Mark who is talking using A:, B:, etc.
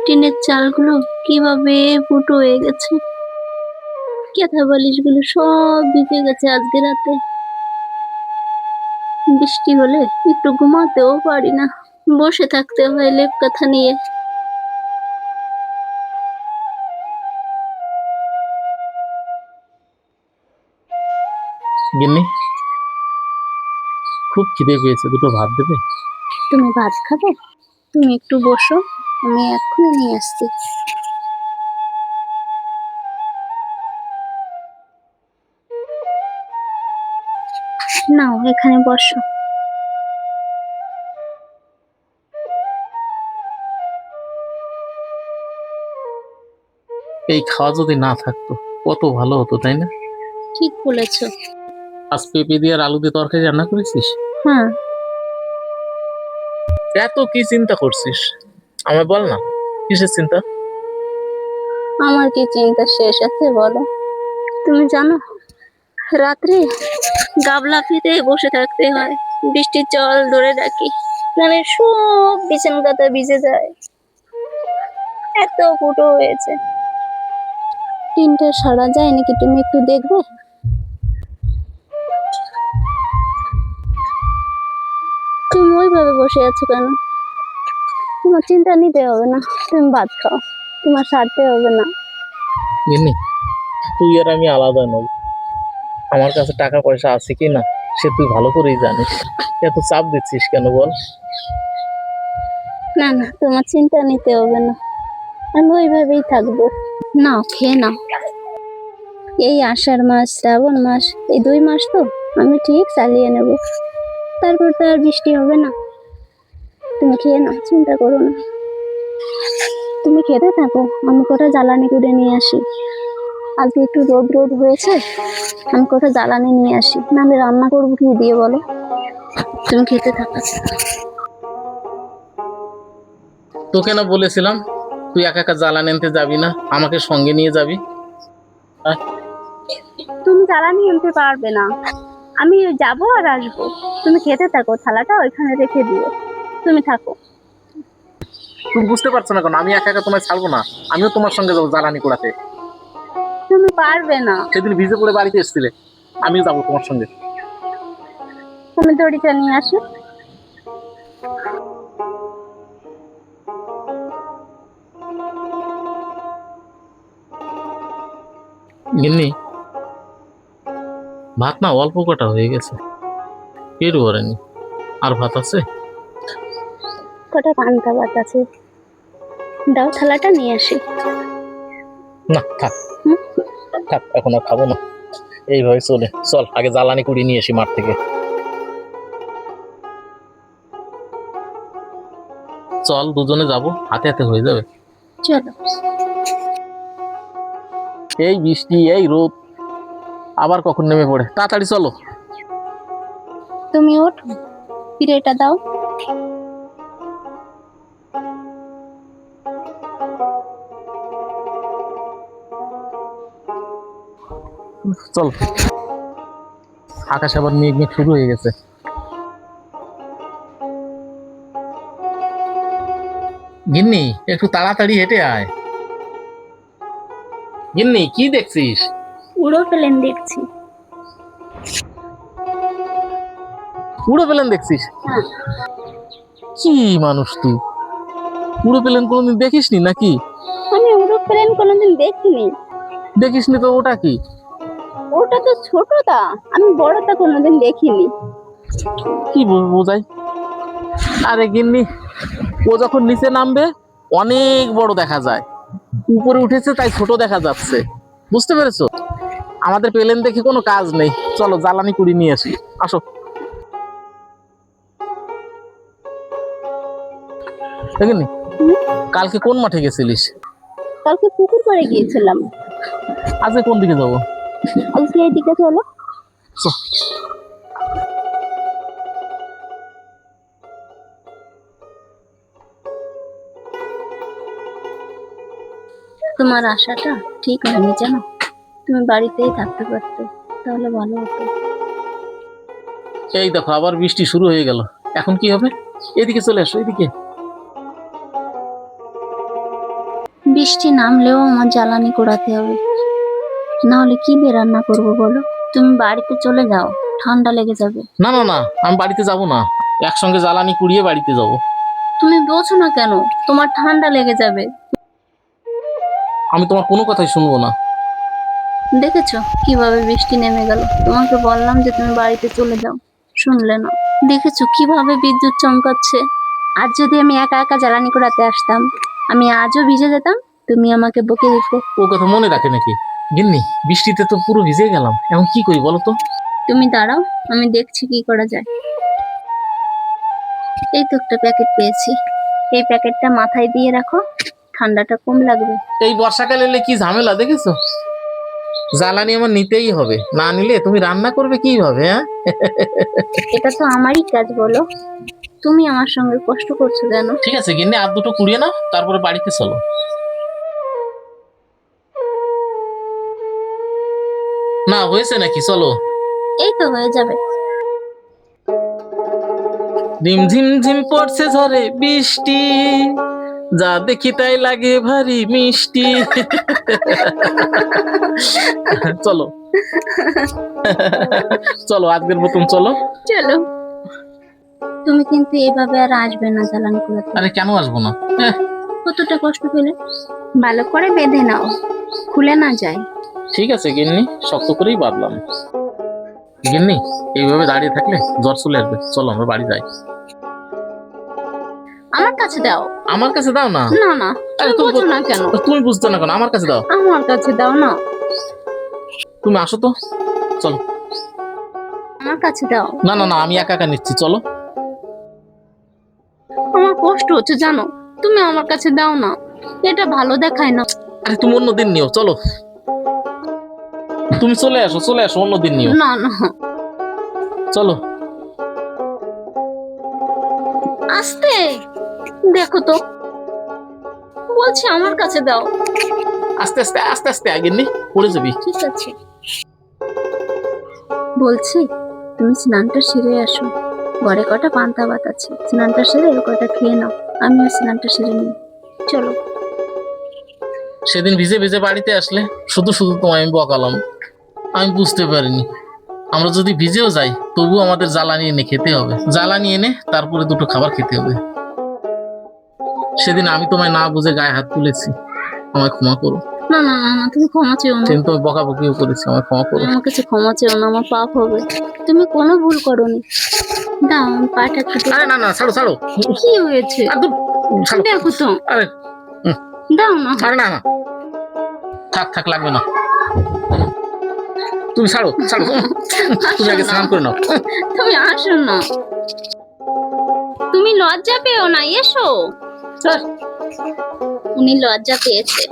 A: টিনের চালগুলো কিভাবে ফুটো হয়ে গেছে, কেথা বালিশগুলো সব ভিজে গেছে আজকে রাতে। বৃষ্টি হলে একটু ঘুমাতেও পারি না, বসে থাকতে হয় লেপ কাঁথা নিয়ে।
B: গিন্নি, খুব খিদে পেয়েছে, দুটো ভাত দেবে?
A: তুমি ভাত খাবে? তুমি একটু বসো, আমি এক্ষুনি নিয়ে আসছি। নাও এখানে বসো।
B: এই খাওয়া যদি না থাকতো কত ভালো হতো, তাই না?
A: ঠিক বলেছো।
B: আজ পেঁপে দিয়ে আর আলু দিয়ে তরকারি রান্না করেছিস?
A: হ্যাঁ।
B: এত কি চিন্তা করছিস আমায় বল না, কিসের চিন্তা?
A: আমার কি চিন্তা শেষ আছে বলো? তুমি জানো, রাত্রে গাবলা ফিতে বসে থাকতে হয়, বৃষ্টির জল ধরে রাখি, মানে সব বিছানা কাঁথা ভিজে যায়, এত ফুটো হয়েছে। টিনটা সারা যায় নাকি তুমি একটু দেখবে? তুমি ওইভাবে বসে আছো কেন? তোমার চিন্তা নিতে হবে না, তুমি ভাত খাও, তোমার সারতে হবে না।
B: গিন্নি, তুই আর আমি আলাদা নই। আমার কাছে টাকা পয়সা আছে কি না সে তুই ভালো করেই জানিস। এত চাপ দিচ্ছিস কেন বল?
A: না না, তোমার চিন্তা নিতে হবে না, আমি ওইভাবেই থাকবো। নাও খেয়ে নাও। এই আষাঢ় মাস শ্রাবণ মাস, এই 2 মাস তো আমি ঠিক চালিয়ে নেব, তারপর তো আর বৃষ্টি হবে না। তুমি খেয়ে নাও, চিন্তা করো না। তুমি খেতে থাকো, আমি কোটা জ্বালানি করে নিয়ে আসি। আজকে একটু রোদ রোদ হয়েছে, আমি কোটা জ্বালানি নিয়ে আসি, নাহলে রান্না করবো কি দিয়ে বলো? তুমি খেতে থাকো।
B: তোকে না বলেছিলাম তুই একা একা জ্বালানি আনতে যাবি না, আমাকে সঙ্গে নিয়ে যাবি?
A: তুমি জ্বালানি আনতে পারবে না, আমি যাবো আর আসবো। তুমি খেতে থাকো, থালাটা ওইখানে রেখে দিও, তুমি থাকো।
B: তুমি বুঝতে পারছো না কেন? আমি একা একা তোমায় ছাড়বো না, আমিও তোমার সঙ্গে যাবো জ্বালানি কুড়াতে।
A: তুমি পারবে না।
B: সেদিন ভিজে পড়ে বাড়িতে এসেছিলে, আমিও যাবো তোমার সঙ্গে।
A: তুমি দড়িটা নিয়ে আসো।
B: গিন্নি, ভাত না অল্প কটা হয়ে গেছে, পেট ভরেনি। আর ভাত আছে?
A: কটা পান্তা ভাত আছে, দাও থালাটা নিয়ে আসি।
B: না থাক, থাক, এখন আর খাবো না। এইভাবে চলে চল, আগে জ্বালানি কুড়িয়ে নিয়ে আসি মাঠ থেকে। চল দুজনে যাব, হাতে হাতে হয়ে যাবে।
A: চলো।
B: এই বৃষ্টি, এই রোদ, আবার কখন নেমে পড়ে, তাড়াতাড়ি চলো।
A: তুমি ওঠো, পিড়েটা দাও।
B: চল, আকাশ আবার মেঘ মেঘ শুরু হয়ে গেছে। গিন্নি, একটু তাড়াতাড়ি হেঁটে আয়। গিন্নি, কি দেখছিস?
A: উড়ো প্লেন দেখছি।
B: উড়ো প্লেন দেখছিস?
A: হ্যাঁ।
B: কি মানুষ তুই, উড়ো প্লেন কোনোদিন দেখিসনি নাকি?
A: আমি উড়ো প্লেন কোনোদিন দেখিনি।
B: দেখিসনি তো? ওটা কি?
A: ওটা তো ছোটটা, আমি বড়টা কোনোদিন দেখিনি।
B: কি বোঝাই? আরে গিন্নি, ও যখন নিচে নামবে অনেক বড় দেখা যায়, উপরে উঠেছে তাই ছোট দেখা যাচ্ছে, বুঝতে পেরেছো? আমাদের প্লেন দেখে কোনো কাজ নেই, চলো জ্বালানি কুড়ি নিয়ে আসি, আসো। দেখিনি, কালকে কোন মাঠে গেছিলিস?
A: কালকে পুকুর পাড়ে গিয়েছিলাম।
B: আজকে কোন দিকে যাবো?
A: আজকে এইদিকে চলো।
B: চল।
A: তোমার আশাটা ঠিক হয়নি জানো, তুমি বাড়িতেই থাকতে পারতে, তাহলে ভালো হতো।
B: এই দেখো আবার বৃষ্টি শুরু হয়ে গেল, এখন কি হবে? এদিকে চলে আসো, এদিকে।
A: বৃষ্টি নামলেও আমার জ্বালানি কুড়াতে হবে, না হলে কি দিয়ে রান্না করবো বলো? তুমি বাড়িতে চলে যাও, ঠান্ডা লেগে যাবে।
B: না না না, আমি বাড়িতে যাব না, একসঙ্গে জ্বালানি কুড়িয়ে বাড়িতে যাব।
A: তুমি বোঝো না কেন? তোমার ঠান্ডা লেগে যাবে।
B: আমি তোমার কোনো কথাই শুনবো না।
A: দেখেছো কিভাবে বৃষ্টি নেমে গেল? তোমাকে বললাম যে তুমি বাড়িতে চলে যাও, শুনলে না। দেখেছো কিভাবে বিদ্যুৎ চমকাচ্ছে? আজ যদি আমি একা একা জ্বালানি কুড়াতে আসতাম, আমি আজও ভিজে যেতাম, তুমি আমাকে বকে দিতে।
B: ও কথা মনে রাখে নাকি? গিন্নি, বৃষ্টিতে তো পুরো ভিজে গেলাম, এখন কি করি বলো তো?
A: তুমি দাঁড়াও, আমি দেখছি কি করা যায়। এই তো একটা প্যাকেট পেয়েছি, এই প্যাকেটটা মাথায় দিয়ে রাখো, ঠান্ডাটা কম লাগবে।
B: এই বর্ষাকাল এলে কি ঝামেলা দেখেছো? জ্বালানি আমার নিতেই হবে, না নিলে তুমি রান্না করবে কিভাবে? হ্যাঁ,
A: এটা তো আমারই কাজ বলো, তুমি আমার সঙ্গে কষ্ট করছো কেন?
B: ঠিক আছে গিন্নি, আর দুটো কুড়িয়ে নাও, তারপরে বাড়িতে চলো। না হয়েছে নাকি? চলো।
A: এই তো হয়ে যাবে।
B: ঝিম ঝিম ঝিম পড়ছে ঝরে বৃষ্টি, যা দেখি তাই লাগে ভারী মিষ্টি। চলো চলো, আজকের মতন চলো।
A: চলো। তুমি কিন্তু এইভাবে আর আসবে না জ্বালানি কুড়াতে।
B: আরে কেন আসবো না?
A: কতটা কষ্ট পেলে, ভালো করে বেঁধে নাও, খুলে না যায়।
B: ঠিক আছে গিন্নি, শক্ত করেই বাঁধলাম। গিন্নি, এইভাবে দাঁড়িয়ে থাকলে জ্বর চলে আসবে, চলো আমরা বাড়ি যাই।
A: আমার কাছে দাও।
B: আমার কাছে দাও না।
A: না না,
B: আরে
A: তুমি বোঝো না কেন?
B: তুমি বুঝতে না কেন? আমার কাছে দাও।
A: আমার কাছে দাও না।
B: তুমি আসো তো, চলো।
A: আমার কাছে দাও।
B: না না না, আমি একা একা নিচ্ছি, চলো।
A: আমার কষ্ট হচ্ছে জানো, তুমি আমার কাছে দাও না, এটা ভালো দেখায় না।
B: আরে তুমি অন্য দিন নিও, চলো। তুমি চলে আসো, চলে আসো, অন্য দিন নিও,
A: না না,
B: চলো।
A: আস্তে দেখো তো, বলছি আমার কাছে দাও।
B: আস্তে আস্তে আস্তে আস্তে, গিন্নি পড়ে যাবি।
A: ঠিক আছে, বলছি তুমি স্নানটা সেরে আসো, ঘরে কটা পান্তা ভাত আছে, স্নানটা সেরে কটা খেয়ে নাও, আমিও স্নানটা সেরে নিই। চলো।
B: সেদিন ভিজে ভিজে বাড়িতে আসলে শুধু শুধু তোমায় আমি বকালাম, আমি বুঝতে পারিনি আমরা যদি ভিজেও যাই তবু আমাদের জ্বালানি এনে খেতে হবে, জ্বালানি এনে তারপরে দুটো খাবার খেতে হবে। সেদিন আমি তোমায় না বুঝে গায়ে হাত তুলেছি, আমায় ক্ষমা করো।
A: না না না না, তুমি ক্ষমা চেও না।
B: সেদিন তুমি বকাবকিও করেছি, আমায় ক্ষমা করো।
A: আমার কাছে ক্ষমা চেও না, আমার পাপ হবে। তুমি কোনো ভুল করোনি। দাও আমি পাটা একটু।
B: আরে না না, ছাড়ো ছাড়ো।
A: কি হয়েছে?
B: আর ছাড়ো।
A: দেখো তো,
B: আরে
A: দাও না।
B: আরে না না, থাক থাক, লাগবে না, তুমি ছাড়ো ছাড়ো। তুমি আগে স্নান করে নাও।
A: তুমি আসো না, তুমি লজ্জা পেও না, এসো। উনি লজ্জা পেয়েছে।